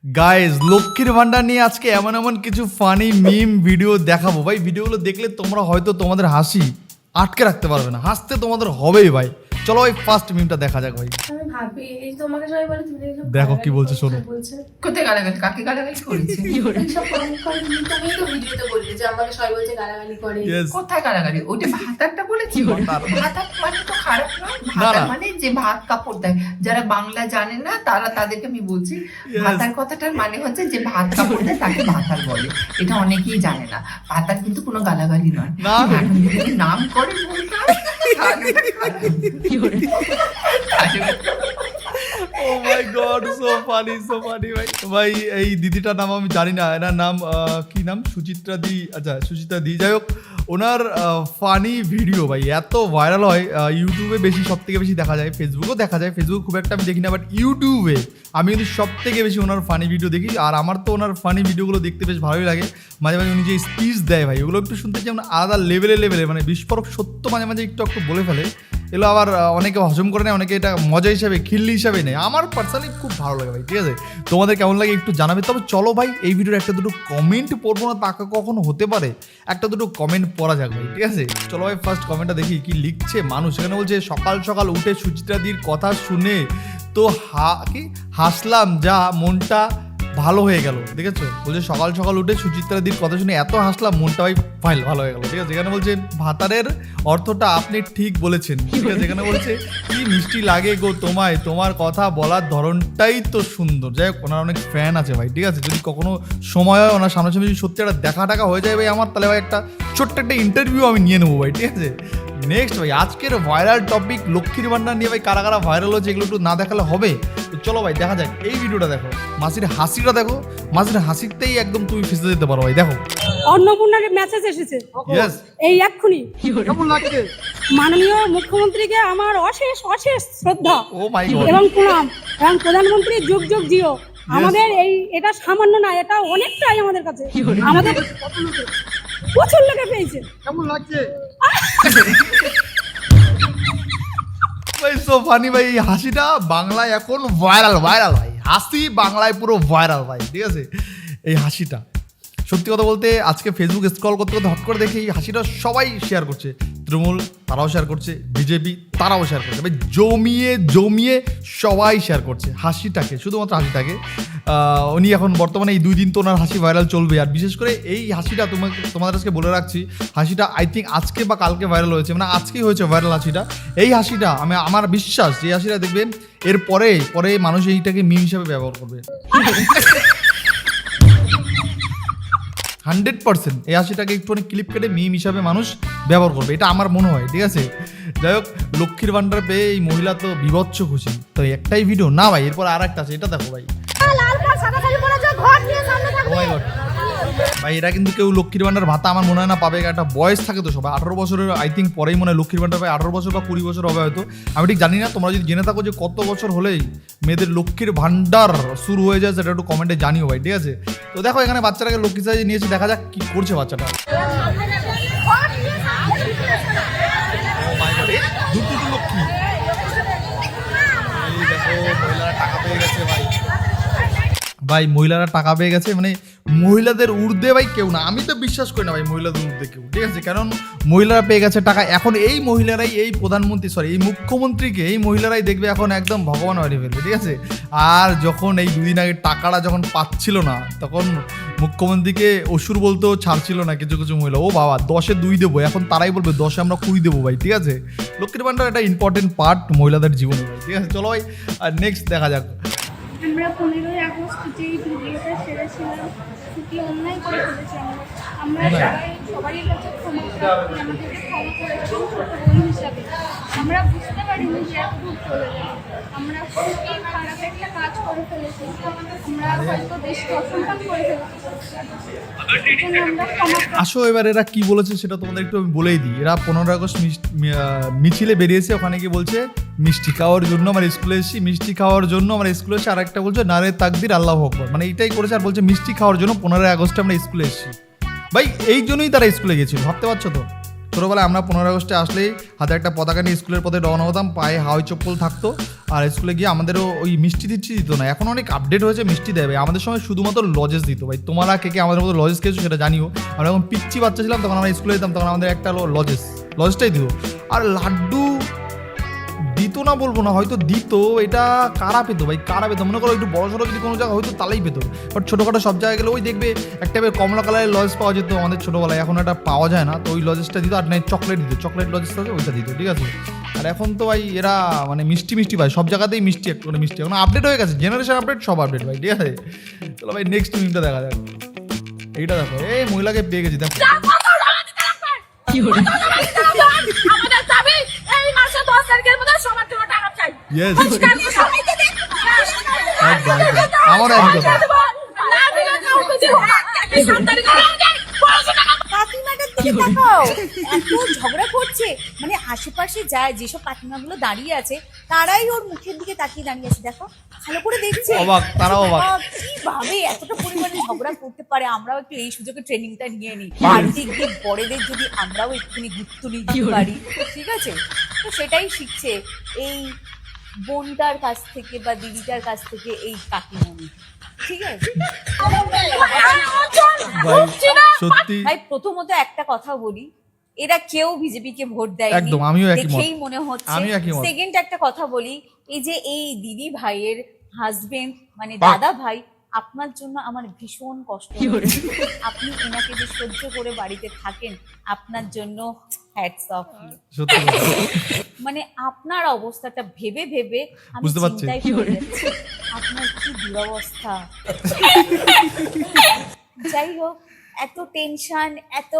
Guys লক্ষ্মীর ভান্ডার নিয়ে আজকে এমন এমন কিছু ফানি মিম ভিডিও দেখাবো ভাই। ভিডিওগুলো দেখলে তোমরা হয়তো তোমাদের হাসি আটকে রাখতে পারবে না, হাসতে তোমাদের হবেই ভাই। চলো ভাই ফার্স্ট মিমটা দেখা যাক ভাই। আমি ভাবি এই তোমাকে সবাই বলে তুমি এইসব দেখো কি বলছে, শোনো। বলছে কোথায় গালাগালি কাকে গালাগালি করেছে এইসব কমেন্ট করে তুমি তো ভিডিওতে বললে যে আমাকে সবাই বলছে গালাগালি করে। Yes. কোথায় গালাগালি ওটা ভাতারটা বলেছি ভাতার মানে তো খারাপ নয় না, ভাতার না। মানে যে ভাত কাপড় দেয় যারা বাংলা জানে না তাদেরকে আমি বলছি Yes. ভাতার কথাটার মানে হচ্ছে যে ভাত কাপড় দেয় তাকে ভাতার বলে। এটা অনেকেই জানে না। ভাতার কিন্তু কোনো গালাগালি নয়। না। এখন যদি নাম করে বলতে হয়, তাহলে এটা খারাপ। ও মাই গড, সো ফানি ভাই। ভাই এই দিদিটার নাম আমি জানি না, এনার নাম কি নাম, সুচিত্রা দি, আচ্ছা সুচিত্রা দি, যাই হোক। ওনার ফানি ভিডিও ভাই এত ভাইরাল হয়, ইউটিউবে বেশি, সব থেকে বেশি দেখা যায়, ফেসবুকেও দেখা যায়। ফেসবুক খুব একটা আমি দেখি না, বাট ইউটিউবে আমি কিন্তু সব থেকে বেশি ওনার ফানি ভিডিও দেখি। আর আমার তো ওনার ফানি ভিডিওগুলো দেখতে বেশ ভালোই লাগে। মাঝে মাঝে উনি যে স্পিচ দেয় ভাই, ওগুলো একটু শুনতে যেমন আলাদা লেভেলে মানে বিস্ফোরক সত্য মাঝে মাঝে একটু বলে ফেলে। এগুলো আবার অনেকে হজম করে নেয়, অনেকে এটা মজা হিসাবে, খিল্লি হিসাবে নেয়। আমার পার্সোনালি খুব ভালো লাগে ভাই, ঠিক আছে? তোমাদের কেমন লাগে একটু জানাবে। তবে চলো ভাই এই ভিডিওর একটা দুটো কমেন্ট পড়বো না, তাকে কখনো হতে পারে, একটা দুটো কমেন্ট পড়া যাক ভাই, ঠিক আছে? চলো ভাই ফার্স্ট কমেন্টটা দেখি কি লিখছে মানুষ। এখানে বলছে সকাল সকাল উঠে সুচিত্রাদির কথা শুনে তো হাসলাম, যা মনটা ভালো হয়ে গেল। দেখেছো, বলছে সকাল সকাল উঠে সুচিত্রাদির কথা শুনে এত হাসলাম, মনটা ভাই ভালো হয়ে গেল, ঠিক আছে? এখানে বলছে ভাতারের অর্থটা আপনি ঠিক বলেছেন, ঠিক আছে? এখানে বলছে কি মিষ্টি লাগে গো তোমায়, তোমার কথা বলার ধরনটাই তো সুন্দর। যাই হোক, ওনার অনেক ফ্যান আছে ভাই, ঠিক আছে? যদি কখনো সময় হয় ওনার সামনাসামনি যদি সত্যি একটা দেখা টাকা হয়ে যায় ভাই আমার, তাহলে ভাই একটা ছোট্ট একটা ইন্টারভিউ আমি নিয়ে নেবো ভাই, ঠিক আছে? নেক্সট ভাই আজকের ভাইরাল টপিক লক্ষ্মীর ভান্ডার নিয়ে ভাই, কারা কারা ভাইরাল হচ্ছে এগুলো একটু না দেখালে হবে? তো চলো ভাই দেখা যাক, এই ভিডিওটা দেখো, মাসির হাসিটা দেখো, মাসির হাসিতেই একদম তুমি ফেসে যেতে পারো ভাই, দেখো। অন্নপূর্ণার মেসেজ এসেছে Yes. এই এক্ষুনি। মাননীয় মুখ্যমন্ত্রীকে আমার অশেষ শ্রদ্ধা ও মাই গড। এবং প্রণাম, এবং প্রধানমন্ত্রী যুগ যুগ জিও। আমাদের এটা সামান্য না, এটা অনেকটাই আমাদের কাছে। আমাদের প্রচুর লোকে পেয়েছে। কেমন লাগছে ভাই? সো ফানি ভাই, এই হাসিটা বাংলায় এখন ভাইরাল ভাই, হাসি বাংলায় পুরো ভাইরাল ভাই, ঠিক আছে? এই হাসিটা সত্যি কথা বলতে আজকে ফেসবুক স্ক্রল করতে করতে হট করে দেখি এই হাসিটা সবাই শেয়ার করছে। তৃণমূল তারাও শেয়ার করছে, বিজেপি তারাও শেয়ার করছে ভাই, জমিয়ে সবাই শেয়ার করছে হাসিটাকে, শুধুমাত্র হাসিটাকে। উনি এখন বর্তমানে এই 2 দিন তো ওনার হাসি ভাইরাল চলবে। আর বিশেষ করে এই হাসিটা তোমাদের আজকে বলে রাখছি, হাসিটা আই থিঙ্ক আজকে বা কালকে ভাইরাল হয়েছে, মানে আজকেই হয়েছে ভাইরাল হাসিটা। এই হাসিটা আমার বিশ্বাস যে হাসিটা দেখবেন এর পরে মানুষ এইটাকে মিম হিসাবে ব্যবহার করবে 100%। এই হাসিটাকে একটুখানি ক্লিপ কেটে মিম হিসাবে মানুষ ব্যবহার করবে, এটা আমার মনে হয়, ঠিক আছে? যাই হোক, লক্ষ্মীর ভান্ডার পেয়ে এই মহিলা তো বিভৎস খুশি। তো একটাই ভিডিও না ভাই, এরপর আর একটা আছে, এটা দেখো ভাই। Oh my God. ভাই এরা কিন্তু কেউ লক্ষ্মীর ভান্ডার ভাতা আমার মনে হয় না পাবে, একটা বয়স থাকে তো সবাই 18 বছরের আই থিঙ্ক পরেই মনে হয় লক্ষ্মীর ভান্ডার পায়। 18 বছর বা 20 বছর হবে হয়তো, আমি ঠিক জানি না। তোমরা যদি জেনে থাকো যে কত বছর হলেই মেয়েদের লক্ষ্মীর ভান্ডার শুরু হয়ে যায়, সেটা একটু কমেন্টে জানিও ভাই, ঠিক আছে? তো দেখো এখানে বাচ্চাটাকে লক্ষ্মী সাজিয়ে নিয়েছে, দেখা যাক কি করছে বাচ্চাটা। দুটো লক্ষ্মী, এই দেখো মহিলারা টাকা পেয়ে গেছে ভাই, মহিলারা টাকা পেয়ে গেছে। মানে মহিলাদের ঊর্ধ্বে ভাই কেউ না, আমি তো বিশ্বাস করি না ভাই মহিলাদের ঊর্ধ্বে কেউ, ঠিক আছে? কারণ মহিলারা পেয়ে গেছে টাকা, এখন এই মহিলারাই এই এই মুখ্যমন্ত্রীকে এই মহিলারাই দেখবে এখন একদম ভগবান বানিয়ে ফেলবে, ঠিক আছে? আর যখন এই 2 দিন আগে টাকাটা যখন পাচ্ছিল না, তখন মুখ্যমন্ত্রীকে অসুর বলতেও ছাড়ছিল না কিছু কিছু মহিলা। ও বাবা 10-এ 2 দেবো, এখন তারাই বলবে 10-এ আমরা 20 দেবো ভাই, ঠিক আছে? লক্ষ্মীর ভান্ডার একটা ইম্পর্টেন্ট পার্ট মহিলাদের জীবনে ভাই, ঠিক আছে? চলো ভাই আর নেক্সট দেখা যাক। আমরা 15ই আগস্ট যেই ভিডিওটা ছেড়েছিলাম সেটি অন্যায় করে ফেলেছি। আমরা সবারই কাছে ক্ষমা চাই, আমাদেরকে ক্ষমা করেছেন ছোট বোন হিসাবে। আমরা বুঝতে পারিনি যে এত দূর চলে যাবে। আমরা খুবই খারাপ একটা কাজ করে ফেলেছি, আমরা হয়তো দেশকে অসম্মান করে ফেলেছি। আমরা ক্ষমা আসো এবার এরা কি বলেছে সেটা তোমাদের একটু আমি বলেই দিই। এরা 15 আগস্ট মিছিলে বেরিয়েছে, ওখানে গিয়ে বলছে মিষ্টি খাওয়ার জন্য আমার স্কুলে এসেছি, মিষ্টি খাওয়ার জন্য আমার স্কুলে এসে, আর একটা বলছে নারে তাকদির আল্লাহ আকবার, মানে এইটাই করেছে। আর বলছে মিষ্টি খাওয়ার জন্য 15 আগস্টে আমরা স্কুলে এসেছি। ভাই এই জন্যই তারা স্কুলে গেছিল, ভাবতে পারছো তো? ছোটোবেলায় আমরা 15 আগস্টে আসলেই হাতে একটা পতাকা নিয়ে স্কুলের পথে রওনা হতাম, পায়ে হাওয়াই চপ্পল থাকতো, আর স্কুলে গিয়ে আমাদেরও ওই মিষ্টি দিত না। এখন অনেক আপডেট হয়েছে, মিষ্টি দেয় ভাই। আমাদের সময় শুধুমাত্র লজেস দিত ভাই। তোমরা কে আমাদের মতো লজেস খেয়েছো সেটা জানিও। আমরা যখন পিচ্ছি বাচ্চা ছিলাম তখন আমরা স্কুলে যেতাম, তখন আমাদের একটা লজেসটাই দিত। আর লাড্ডু দিত না বলবো না, হয়তো দিত, এটা কারা পেতো ভাই, কারা পেতো মনে করো একটু বড় সড়ো যদি কোনো জায়গায় হয়তো তাহলেই পেতো। বাট ছোটোখাটো সব জায়গায় গেলে ওই দেখবে একটা কমলা কালারের লজেস পাওয়া যেত আমাদের ছোটোবেলায়, এখন এটা পাওয়া যায় না। তো ওই লজেসটা দিত, আর নাই চকলেট দিত, চকলেট লজেসটা ওইটা দিত, ঠিক আছে। আর এখন তো ভাই এরা মানে মিষ্টি ভাই, সব জায়গাতেই মিষ্টি, একটু করে মিষ্টি। এখন আপডেট হয়ে গেছে, জেনারেশন আপডেট, সব আপডেট ভাই, ঠিক আছে। চলো ভাই নেক্সট মিমটা দেখা যাক। এইটা দেখো, এই মহিলাকে পেয়ে গেছি দেখো। আমাদের দাবি এই মাসে 10 তারিখের মধ্যে সবার জন্য টাকা চাই। ইয়েস, আমার এক কথা। কাকিমাটার দিকে তাকাও, এত ঝগড়া করছে, মানে আশেপাশে যায় যেসব কাকিমাগুলো দাঁড়িয়ে আছে তারাই ওর মুখের দিকে তাকিয়ে দাঁড়িয়ে আছে, দেখো ভালো করে দেখছে, অবাক, তারাও অবাক। কিভাবে এতটা পরিমাণে ঝগড়া করতে পারে। আমরাও একটু এই সুযোগে ট্রেনিংটা নিয়ে নিই, আর্থিক দিক বড়দের যদি আমরাও একটুখানি গুরুত্ব নিতে পারি, ঠিক আছে। তো সেটাই শিখছে এই বোনটার কাছ থেকে বা দিদিটার কাছ থেকে এই কাকিমণি, ঠিক আছে। ভাই সত্যি ভাই প্রথমত একটা কথা বলি, এরা কেউ বিজেপি কে ভোট দেয়, একদম, আমিও একই মত। দেখেই মনে হচ্ছে। আমিও একই মত। সেকেন্ড একটা কথা বলি, এই যে এই দিদি ভাইয়ের হাজবেন্ড মানে দাদা ভাই, আপনার জন্য আমার ভীষণ কষ্ট হচ্ছে। আপনি এনাকে যে সহ্য করে বাড়িতে থাকেন, আপনার জন্য হ্যাটস অফ। সত্যি কথা। মানে আপনার অবস্থাটা ভেবে ভেবে আমি বুঝতে পারছি। চিন্তায় পড়ে যাচ্ছি, আপনার কি দুরবস্থা। যাই হোক, এত টেনশন, এত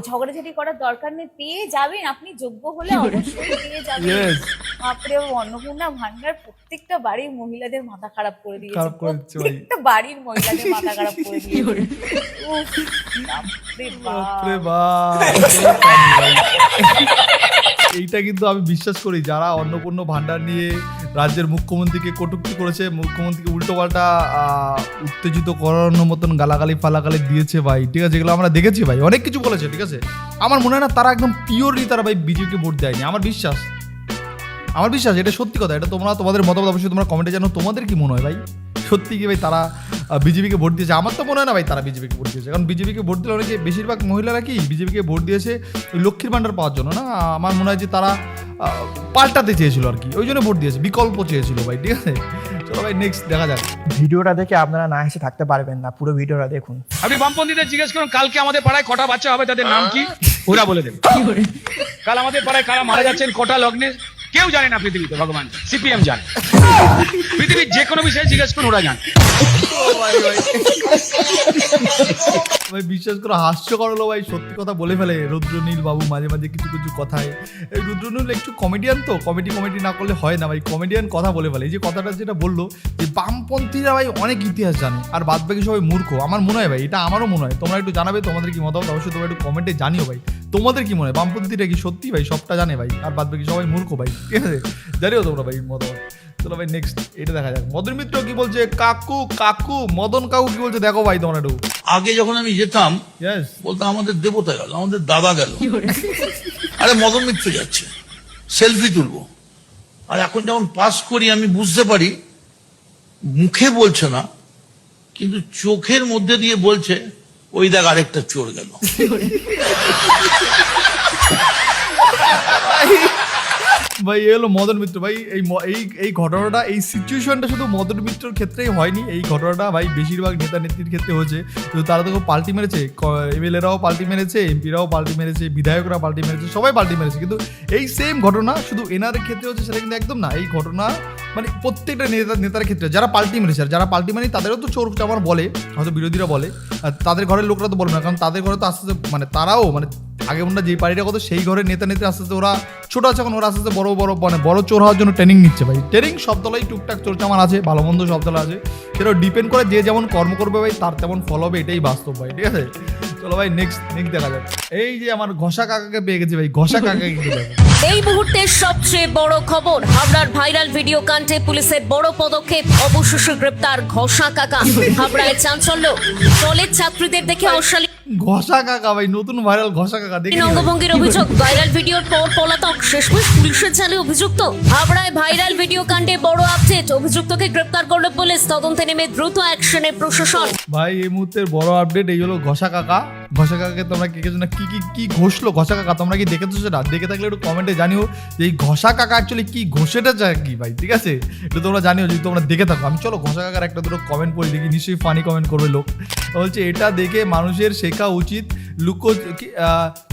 ঝগড়াঝাটি করার দরকার নেই, পেয়ে যাবেন আপনি, যোগ্য হলে অবশ্যই পেয়ে যাবেন। Yes. বাপরে, অন্নপূর্ণা ভান্ডার প্রত্যেকটা বাড়ির মহিলাদের মাথা খারাপ করে দিয়েছে, খারাপ করে দিচ্ছে ভাই। প্রত্যেকটা বাড়ির মহিলাদের মাথা খারাপ করে দিয়েছে। উফ, বাপরে বাপ। বাপরে বাপ, so funny ভাই। এইটা কিন্তু আমি বিশ্বাস করি, যারা অন্নপূর্ণ ভান্ডার নিয়ে রাজ্যের মুখ্যমন্ত্রীকে কটূক্তি করেছে, মুখ্যমন্ত্রীকে উল্টোপাল্টা উত্তেজিত করানোর মতন গালাগালি ফালাগালি দিয়েছে ভাই, ঠিক আছে, এগুলো আমরা দেখেছি ভাই, অনেক কিছু বলেছে, ঠিক আছে। আমার মনে হয় না তারা একদম পিওরলি তারা ভাই বিজেপিকে ভোট দেয়নি, আমার বিশ্বাস, এটা সত্যি কথা। এটা তোমরা তোমাদের মতামত অবশ্যই তোমরা কমেন্টে জানো, তোমাদের কি মনে হয় ভাই, সত্যি কি ভাই তারা বিজেপিকে ভোট দিয়েছে? আমার তো মনে হয় না ভাই তারা বিজেপিকে ভোট দিয়েছে, কারণ বিজেপিকে ভোট দিলে অনেকে, বেশিরভাগ মহিলারা কি বিজেপিকে ভোট দিয়েছে ওই লক্ষ্মীর ভান্ডার পাওয়ার জন্য না। আমার মনে হয় যে তারা পাল্টাতে চেয়েছিল আর কি, ওই জন্য ভোট দিয়েছে, বিকল্প চেয়েছিল ভাই, ঠিক আছে। চলো ভাই নেক্সট দেখা যাক। ভিডিওটা দেখে আপনারা না হেসে থাকতে পারবেন না, পুরো ভিডিওটা দেখুন। আপনি বামপন্থীদের জিজ্ঞেস করুন কালকে আমাদের পাড়ায় কটা বাচ্চা হবে, তাদের নাম কি, ওরা বলে দেবে। কাল আমাদের পাড়ায় কারা মারা যাচ্ছেন কটা লগ্নে, কেউ জানে না পৃথিবীতে, ভগবান সিপিএম জানে। পৃথিবীর যে কোনো বিষয়ে জিজ্ঞেস করুন, ওরা জানে। ভাই বিশ্বাস করো, হাস্যকর হলো ভাই, সত্যি কথা বলে ফেলে রুদ্রনীল বাবু মাঝে মাঝে কিছু কিছু কথায়। এই রুদ্রনীল একটু কমেডিয়ান, তো কমেডি না করলে হয় না ভাই, কমেডিয়ান কথা বলে ফেলে। এই যে কথাটা যেটা বললো যে বামপন্থীরা ভাই অনেক ইতিহাস জানে আর বাদ বাকি সবাই মূর্খ, আমার মনে হয় ভাই, এটা আমারও মনে হয়। তোমরা একটু জানাবে তোমাদের কি মতামত, অবশ্যই তোমরা একটু কমেন্টে জানিও ভাই, তোমাদের কি মনে হয়, বামপন্থীরা কি সত্যি ভাই সবটা জানে ভাই আর বাদ বাকি সবাই মূর্খ ভাই, ঠিক আছে, জানিও তোমরা ভাই মতামত। চলো ভাই নেক্সট এটা দেখা যাক। মদন মিত্র কি বলছে, কাকু মদন কাকু কি বলছে দেখো ভাই তোমরা একটু। আগে যখন আমি যেতাম বলতাম আমাদের দেবতা গেল, আমাদের দাদা গেল, আরে মদন মিত্র যাচ্ছে, সেলফি তুলবো। আর এখন যখন পাস করি আমি বুঝতে পারি মুখে বলছে না, কিন্তু চোখের মধ্যে দিয়ে বলছে ওই দেখ আরেকটা চোর গেল। ভাই এ হলো মদন মিত্র ভাই। এই ঘটনাটা, এই সিচুয়েশনটা শুধু মদন মিত্রর ক্ষেত্রেই হয়নি, এই ঘটনাটা ভাই বেশিরভাগ নেতা নেত্রীর ক্ষেত্রে হয়েছে। কিন্তু তারা তো পাল্টি মেরেছে, এমএলএরাও পাল্টি মেরেছে, এমপিরাও পাল্টি মেরেছে, বিধায়করা পাল্টি মেরেছে, সবাই পাল্টি মেরেছে। কিন্তু এই সেম ঘটনা শুধু এনার ক্ষেত্রে হচ্ছে সেটা কিন্তু একদম না। এই ঘটনা মানে প্রত্যেকটা নেতার ক্ষেত্রে যারা পাল্টি মেরেছে, আর যারা পাল্টি মানে তাদেরও তো চোর চামার বলে, হয়তো বিরোধীরা বলে, আর তাদের ঘরের লোকরা তো বলবে না, কারণ তাদের ঘরে তো আস্তে আস্তে মানে তারাও মানে আগে ওনারা যেই পার্টিটা কত সেই ঘরের নেতা আস্তে আস্তে ওরা ছোট আছে, এখন ওরা আস্তে আস্তে বড় চোর হওয়ার জন্য ট্রেনিং নিচ্ছে ভাই। ট্রেনিং সব দলাই টুকটাক চোর চামার আছে, ভালো মন্দ সব দল আছে, সেটা ডিপেন্ড করে যে যেমন কর্ম করবে ভাই তার তেমন ফল হবে, এটাই বাস্তব ভাই, ঠিক আছে। চলো ভাই নেক্সট দেখা যাক। এই যে আমার ঘষা কাকাকে পেয়ে গেছি ভাই, ঘষা কাকাকে কিন্তু দেখো। এই মুহূর্তের সবচেয়ে বড় খবর, হাবড়ার ভাইরাল ভিডিও কাণ্ডে পুলিশের বড় পদক্ষেপ, অবশেষে গ্রেপ্তার ঘষা কাকা। হাবড়ায় চাঞ্চল্য, কলেজ ছাত্রীদের দেখে অশালীন ঘষা কাকা ভাই, নতুন ভাইরাল ঘষা কাকা দেখে নিন ভাই। অঙ্গভঙ্গির অভিযোগ, ভাইরাল ভিডিওর পর পলাতক, শেষমেশ পুলিশের জালে অভিযুক্ত। হাবড়ায় ভাইরাল ভিডিও কাণ্ডে বড় আপডেট, অভিযুক্তকে গ্রেপ্তার করল পুলিশ, তদন্তে নেমে দ্রুত অ্যাকশনে প্রশাসন। ভাই এই মুহূর্তের বড় আপডেট এই হলো ঘষা কাকা। ঘষা কাকাকে তোমরা কে না কি কি কি ঘষলো ঘষা কাকা, তোমরা কি দেখেছো সেটা? দেখে থাকলে একটু কমেন্টে জানিও যে এই ঘষা কাকা অ্যাকচুয়ালি কি ঘষেটা চায় কি ভাই, ঠিক আছে? একটু তোমরা জানিও যদি তোমরা দেখে থাকো। আমি চলো ঘষা কাকার একটা দুটো কমেন্ট পড়ি দেখি, নিশ্চয়ই ফানি কমেন্ট করবে লোক। বলছে এটা দেখে মানুষের শেখা উচিত,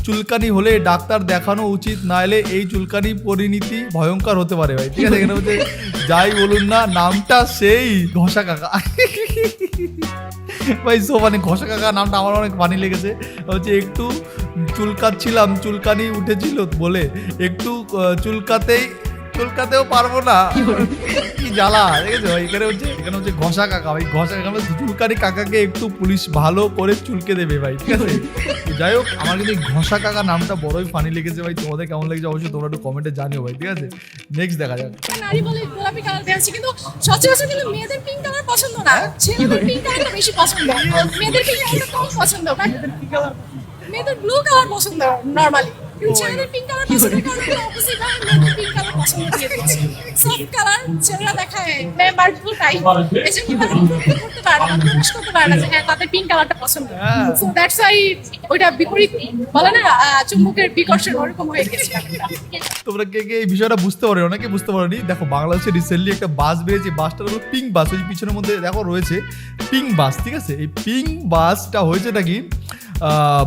চুলকানি হলে ডাক্তার দেখানো উচিত, নাহলে এই চুলকানি পরিণতি ভয়ঙ্কর হতে পারে ভাই, ঠিক আছে? এখানে বলছে যাই বলুন না নামটা সেই ঘষা কাকা। ভাই সো মানে ঘষা কাকা নামটা আমার অনেক ফানি লেগেছে। হচ্ছে একটু চুলকাচ্ছিলাম, চুলকানি উঠেছিল বলে একটু চুলকাতেও পারবো না, কি জ্বালা, ঠিক আছে ভাই? এখানে হচ্ছে ঘষা কাকা ভাই, ঘষা কাকা চুলকানি কাকাকে একটু পুলিশ ভালো করে চুলকে দেবে ভাই, ঠিক আছে? যাই হোক, আমার কিন্তু এই ঘষা কাকা নামটা বড়ই ফানি লেগেছে ভাই। তোমাদের কেমন লেগেছে অবশ্যই তোমরা একটু কমেন্টে জানিও ভাই, ঠিক আছে? নেক্সট দেখা যাক। নারী বলে গোলাপি কালার পেয়েছি, কিন্তু সচরাচর কিন্তু মেয়েদের পিঙ্ক কালার পছন্দ না, ছেলেদের পিঙ্ক কালারটা বেশি পছন্দ, মেয়েদের পিঙ্ক কালারটা কম পছন্দ, মেয়েদের ব্লু কালার পছন্দ নরমালি, কিন্তু ছেলেদের পিঙ্ক কালার পছন্দ, কারণ অপোজিট হয়, মেয়েদের পিঙ্ক কালার পছন্দ দিয়ে দিয়েছি। সব কালার ছেলেরা দেখায় মেম্বার ফুল টাই, এজন্য তারা করতে পারে না, প্রকাশ করতে পারে না যে হ্যাঁ তাদের পিঙ্ক কালারটা পছন্দ। সো দ্যাটস ওয়াই ওইটা বিপরীত বলে না, চুম্বকের বিকর্ষণ ওরকম হয়ে গেছে। তোমরা কে কে এই বিষয়টা বুঝতে পারো? অনেকে বুঝতে পারোনি। দেখো বাংলাদেশে রিসেন্টলি একটা বাস বেরিয়েছে, বাসটার হলো পিঙ্ক বাস, ওই পিছনের মধ্যে দেখো রয়েছে পিঙ্ক বাস, ঠিক আছে? এই পিঙ্ক বাসটা হয়েছে নাকি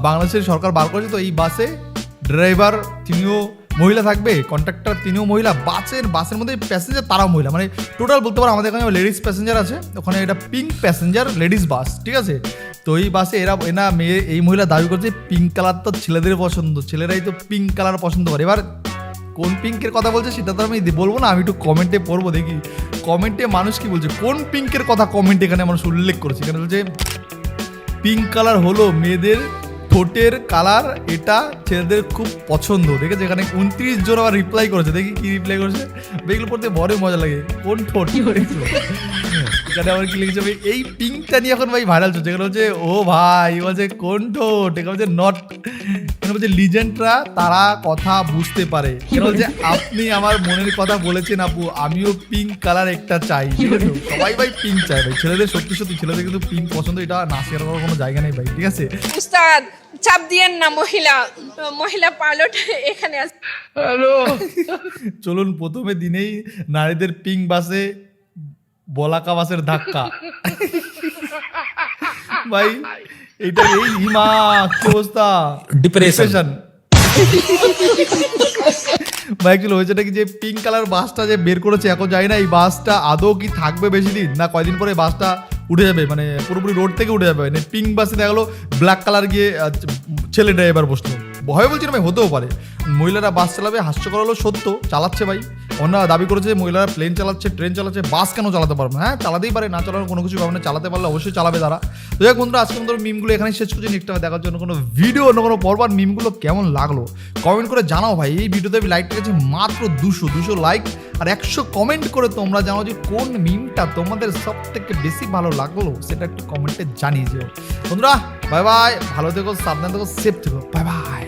বাংলাদেশের সরকার বার করেছে। তো এই বাসে ড্রাইভার তিনিও মহিলা থাকবে, কন্ট্রাক্টর তিনিও মহিলা, বাসের মধ্যে প্যাসেঞ্জার তারাও মহিলা, মানে টোটাল বলতে পারো আমাদের এখানে লেডিস প্যাসেঞ্জার আছে, ওখানে এটা পিঙ্ক প্যাসেঞ্জার লেডিস বাস, ঠিক আছে? তো এই বাসে এই মহিলা দাবি করছে পিঙ্ক কালার তো ছেলেদের পছন্দ, ছেলেরাই তো পিঙ্ক কালার পছন্দ করে। এবার কোন পিঙ্কের কথা বলছে সেটা তো আমি বলবো না, আমি একটু কমেন্টে পড়বো দেখি কমেন্টে মানুষ কি বলছে, কোন পিঙ্কের কথা কমেন্টে এখানে মানুষ উল্লেখ করেছে। এখানে বলছে পিঙ্ক কালার হলো মেয়েদের ঠোঁটের কালার, এটা ছেলেদের খুব পছন্দ, দেখেছে? এখানে 29 জন আবার রিপ্লাই করেছে, দেখি কি রিপ্লাই করেছে। এগুলো পড়তে বড়ই মজা লাগে, কোন ঠোঁট। এখানে আবার কি লিখেছে ভাই, এই পিঙ্কটা নিয়ে এখন ভাই ভাইরাল চলছে। এখানে হচ্ছে ও ভাই বলছে কোন ঠোঁট, এখানে হচ্ছে নট, এখানে বলছে লিজেন্ডরা তারা কথা বুঝতে পারে, এখানে হচ্ছে আপনি আমার মনের কথা বলেছেন আপু, আমিও পিঙ্ক কালার একটা চাই। সবাই ভাই পিঙ্ক চাই ভাই, ছেলেদের সত্যি ছেলেদের কিন্তু পিঙ্ক পছন্দ, এটা না শেয়ার করার কোনো জায়গা নেই ভাই, ঠিক আছে? উস্তাদ চাপ দিয়েন না, মহিলা পাইলট এখানে আছে। হ্যালো, চলুন প্রথমে দিনেই নারীদের পিঙ্ক বাসে বলাকা বাসের ধাক্কা। ভাই এইটা এই হিমা কি অবস্থা, ডিপ্রেশন ভাই। অ্যাকচুয়ালি হয়েছে নাকি যে পিঙ্ক কালার বাসটা যে বের করেছে, এখন জানি না এই বাসটা আদৌ কি থাকবে বেশি দিন, না কয়দিন পরে বাসটা উঠে যাবে, মানে পুরোপুরি রোড থেকে উঠে যাবে। মানে পিঙ্ক বাসে দেখা গেলো ব্ল্যাক কালার গিয়ে ছেলে ড্রাইভার বসলো, ভয় বলছি না ভাই, হতেও পারে। মহিলারা বাস চালাবে, হাস্যকর হলো সত্য, চালাচ্ছে ভাই। অন্যরা দাবি করেছে যে মহিলারা প্লেন চালাচ্ছে, ট্রেন চালাচ্ছে, বাস কেন চালাতে পারবে না? হ্যাঁ চালাতেই পারে, না চালানোর কোনো কিছু ব্যাপার না, চালাতে পারলে অবশ্যই চালাবে তারা। তো যাই বন্ধুরা, আজকে আমাদের মিমগুলো এখানে শেষ করছি। নেক্সট টাইম দেখার জন্য কোনো ভিডিও, অন্য কোনো পরবার মিমগুলো কেমন লাগলো কমেন্ট করে জানাও ভাই। এই ভিডিওতে আমি লাইক পেয়েছি মাত্র 200 লাইক আর 100 কমেন্ট করে তোমরা জানাও যে কোন মিমটা তোমাদের সব থেকে বেশি ভালো লাগলো, সেটা একটু কমেন্টে জানিয়ে দিও। বন্ধুরা বাই বাই, ভালো থেকো, সাবধান থেকো, সেফ থেকো, বাই বাই।